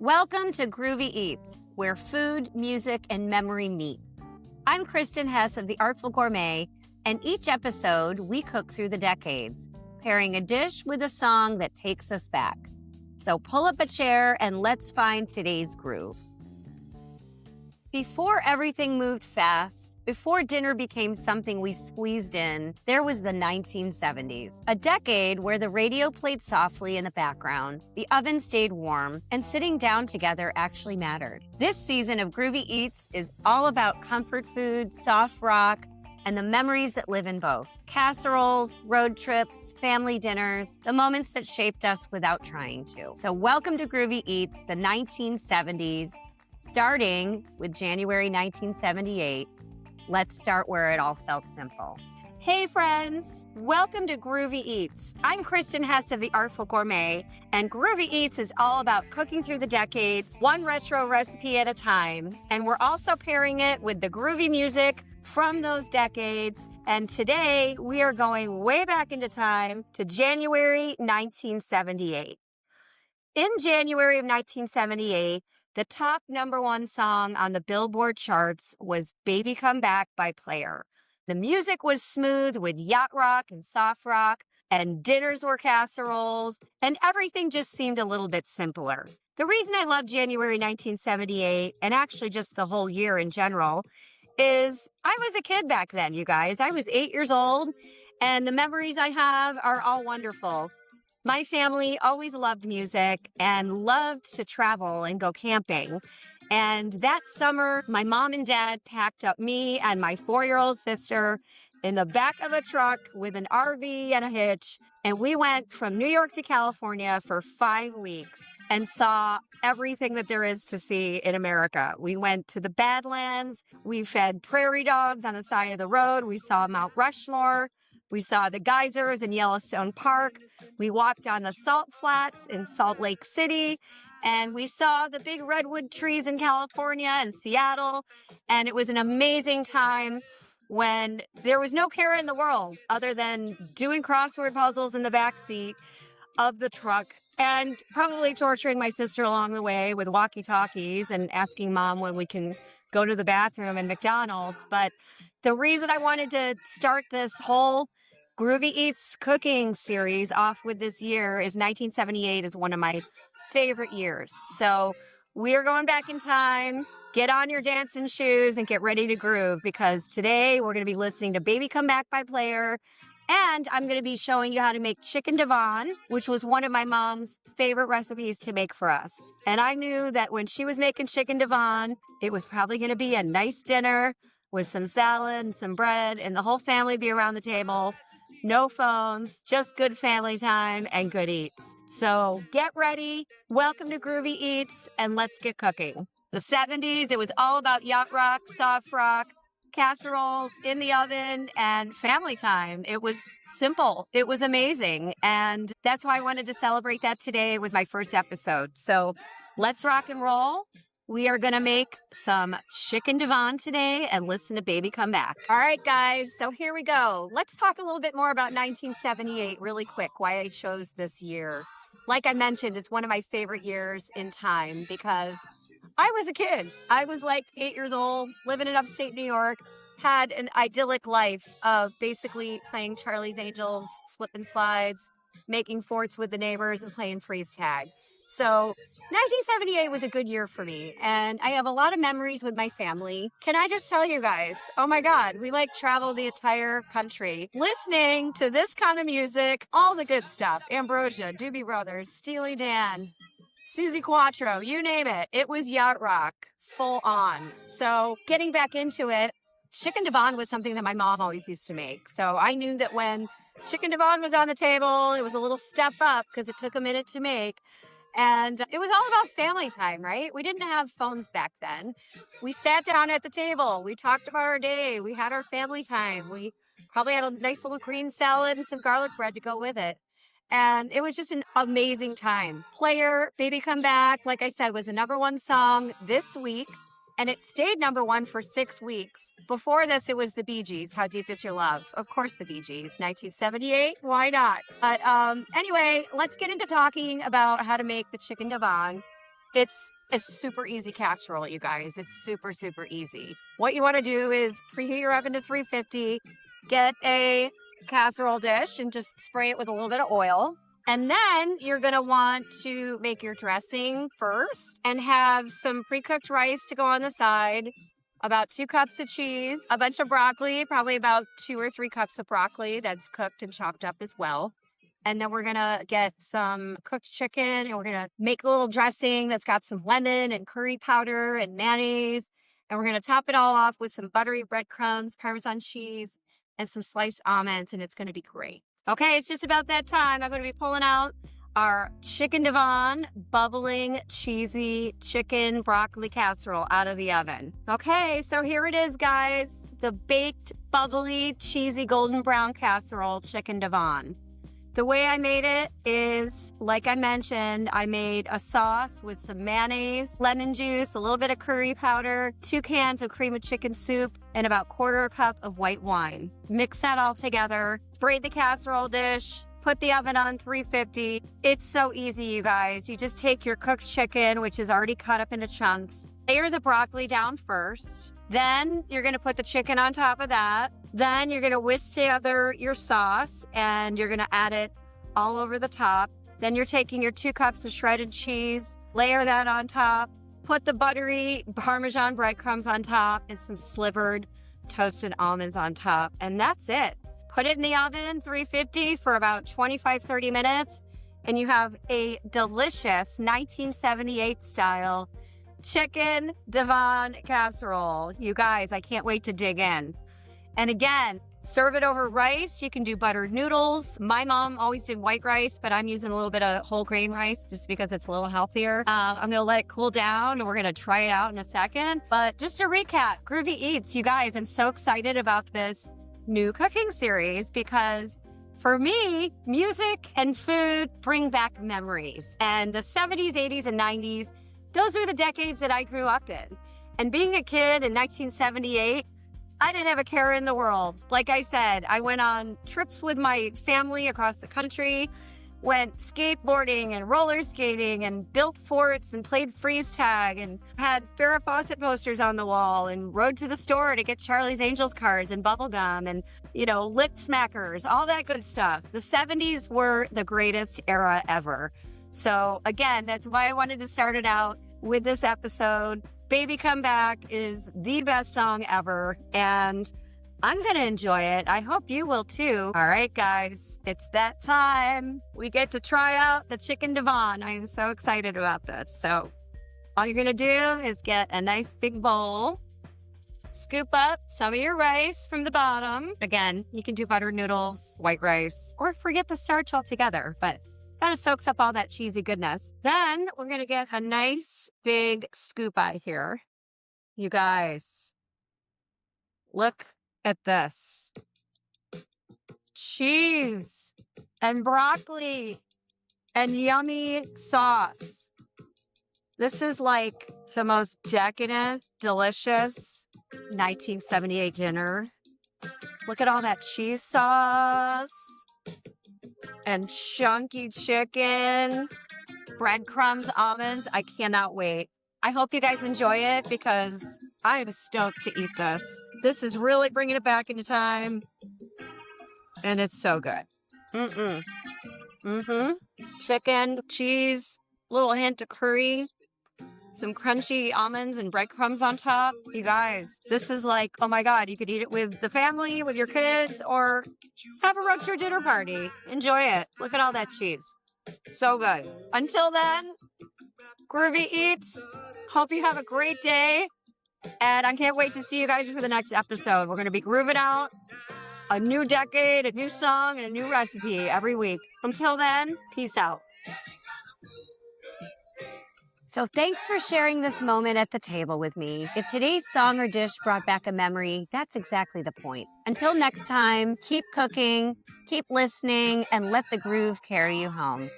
Welcome to Groovy Eats, where food, music, and memory meet. I'm Kristen Hess of the Artful Gourmet, and each episode we cook through the decades, pairing a dish with a song that takes us back. So pull up a chair and let's find today's groove. Before everything moved fast, before dinner became something we squeezed in, there was the 1970s, a decade where the radio played softly in the background, the oven stayed warm, and sitting down together actually mattered. This season of Groovy Eats is all about comfort food, soft rock, and the memories that live in both. Casseroles, road trips, family dinners, the moments that shaped us without trying to. So welcome to Groovy Eats, the 1970s, starting with January 1978. Let's start where it all felt simple. Hey friends, welcome to Groovy Eats. I'm Kristen Hess of the Artful Gourmet, and Groovy Eats is all about cooking through the decades, one retro recipe at a time. And we're also pairing it with the groovy music from those decades. And today we are going way back into time to January 1978. In January of 1978, the top #1 song on the Billboard charts was Baby Come Back by Player. The music was smooth with yacht rock and soft rock, and dinners were casseroles, and everything just seemed a little bit simpler. The reason I love January 1978, and actually just the whole year in general, is I was a kid back then, you guys. I was 8 years old, and the memories I have are all wonderful. My family always loved music and loved to travel and go camping. And that summer, my mom and dad packed up me and my 4-year-old sister in the back of a truck with an RV and a hitch. And we went from New York to California for 5 weeks and saw everything that there is to see in America. We went to the Badlands. We fed prairie dogs on the side of the road. We saw Mount Rushmore. We saw the geysers in Yellowstone Park. We walked on the salt flats in Salt Lake City, and we saw the big redwood trees in California and Seattle. And it was an amazing time when there was no care in the world other than doing crossword puzzles in the backseat of the truck and probably torturing my sister along the way with walkie-talkies and asking mom when we can go to the bathroom in McDonald's. But the reason I wanted to start this whole Groovy Eats cooking series off with this year is 1978 is one of my favorite years. So we're going back in time. Get on your dancing shoes and get ready to groove, because today we're going to be listening to Baby Come Back by Player. And I'm going to be showing you how to make Chicken Divan, which was one of my mom's favorite recipes to make for us. And I knew that when she was making Chicken Divan, it was probably going to be a nice dinner with some salad and some bread, and the whole family be around the table. No phones, just good family time and good eats. So get ready. Welcome to Groovy Eats, and let's get cooking. The 70s, it was all about yacht rock, soft rock, casseroles in the oven, and family time. It was simple. It was amazing. And that's why I wanted to celebrate that today with my first episode. So let's rock and roll. We are going to make some Chicken Divan today and listen to Baby Come Back. All right, guys, so here we go. Let's talk a little bit more about 1978 really quick, why I chose this year. Like I mentioned, it's one of my favorite years in time because I was a kid. I was like 8 years old, living in upstate New York, had an idyllic life of basically playing Charlie's Angels, slip and slides, making forts with the neighbors, and playing freeze tag. So 1978 was a good year for me, and I have a lot of memories with my family. Can I just tell you guys, oh my God, we like traveled the entire country listening to this kind of music, all the good stuff. Ambrosia, Doobie Brothers, Steely Dan, Susie Quattro, you name it. It was yacht rock, full on. So getting back into it, Chicken Divan was something that my mom always used to make. So I knew that when Chicken Divan was on the table, it was a little step up because it took a minute to make. And it was all about family time, right? We didn't have phones back then. We sat down at the table. We talked about our day. We had our family time. We probably had a nice little green salad and some garlic bread to go with it. And it was just an amazing time. Player, Baby Come Back, like I said, was a #1 song this week. And it stayed #1 for 6 weeks. Before this, it was the Bee Gees, How Deep Is Your Love? Of course, the Bee Gees, 1978, why not? But anyway, let's get into talking about how to make the Chicken Divan. It's a super easy casserole, you guys. It's super, super easy. What you want to do is preheat your oven to 350, get a casserole dish and just spray it with a little bit of oil. And then you're going to want to make your dressing first and have some pre-cooked rice to go on the side, about 2 cups of cheese, a bunch of broccoli, probably about 2 or 3 cups of broccoli that's cooked and chopped up as well. And then we're going to get some cooked chicken and we're going to make a little dressing that's got some lemon and curry powder and mayonnaise. And we're going to top it all off with some buttery breadcrumbs, Parmesan cheese, and some sliced almonds. And it's going to be great. Okay, it's just about that time. I'm going to be pulling out our Chicken Divan bubbling cheesy chicken broccoli casserole out of the oven. Okay, so here it is, guys. The baked, bubbly, cheesy, golden brown casserole Chicken Divan. The way I made it is, like I mentioned, I made a sauce with some mayonnaise, lemon juice, a little bit of curry powder, 2 cans of cream of chicken soup, and about 1/4 cup of white wine. Mix that all together, braid the casserole dish, put the oven on 350. It's so easy, you guys. You just take your cooked chicken, which is already cut up into chunks, layer the broccoli down first. Then you're going to put the chicken on top of that. Then you're going to whisk together your sauce and you're going to add it all over the top. Then you're taking your 2 cups of shredded cheese, layer that on top, put the buttery Parmesan breadcrumbs on top and some slivered toasted almonds on top. And that's it. Put it in the oven, 350 for about 25-30 minutes. And you have a delicious 1978 style Chicken Divan casserole. You guys, I can't wait to dig in. And again, serve it over rice. You can do buttered noodles. My mom always did white rice, but I'm using a little bit of whole grain rice just because it's a little healthier. I'm going to let it cool down and we're going to try it out in a second. But just to recap, Groovy Eats, you guys, I'm so excited about this new cooking series because for me, music and food bring back memories. And the 70s, 80s, and 90s, those are the decades that I grew up in. And being a kid in 1978, I didn't have a care in the world. Like I said, I went on trips with my family across the country, went skateboarding and roller skating and built forts and played freeze tag and had Farrah Fawcett posters on the wall and rode to the store to get Charlie's Angels cards and bubble gum and, lip smackers, all that good stuff. The 70s were the greatest era ever. So again, that's why I wanted to start it out with this episode. Baby Come Back is the best song ever, and I'm going to enjoy it. I hope you will too. All right, guys, it's that time. We get to try out the Chicken Divan. I am so excited about this. So all you're going to do is get a nice big bowl, scoop up some of your rice from the bottom. Again, you can do buttered noodles, white rice, or forget the starch altogether, but kind of soaks up all that cheesy goodness. Then we're going to get a nice big scoop out here. You guys, look at this. Cheese and broccoli and yummy sauce. This is like the most decadent, delicious 1978 dinner. Look at all that cheese sauce. And chunky chicken, breadcrumbs, almonds. I cannot wait. I hope you guys enjoy it because I am stoked to eat this. This is really bringing it back into time. And it's so good. Chicken, cheese, little hint of curry, some crunchy almonds and breadcrumbs on top. You guys, this is like, oh my God, you could eat it with the family, with your kids, or have a road to your dinner party. Enjoy it. Look at all that cheese. So good. Until then, Groovy Eats. Hope you have a great day. And I can't wait to see you guys for the next episode. We're going to be grooving out a new decade, a new song, and a new recipe every week. Until then, peace out. So thanks for sharing this moment at the table with me. If today's song or dish brought back a memory, that's exactly the point. Until next time, keep cooking, keep listening, and let the groove carry you home.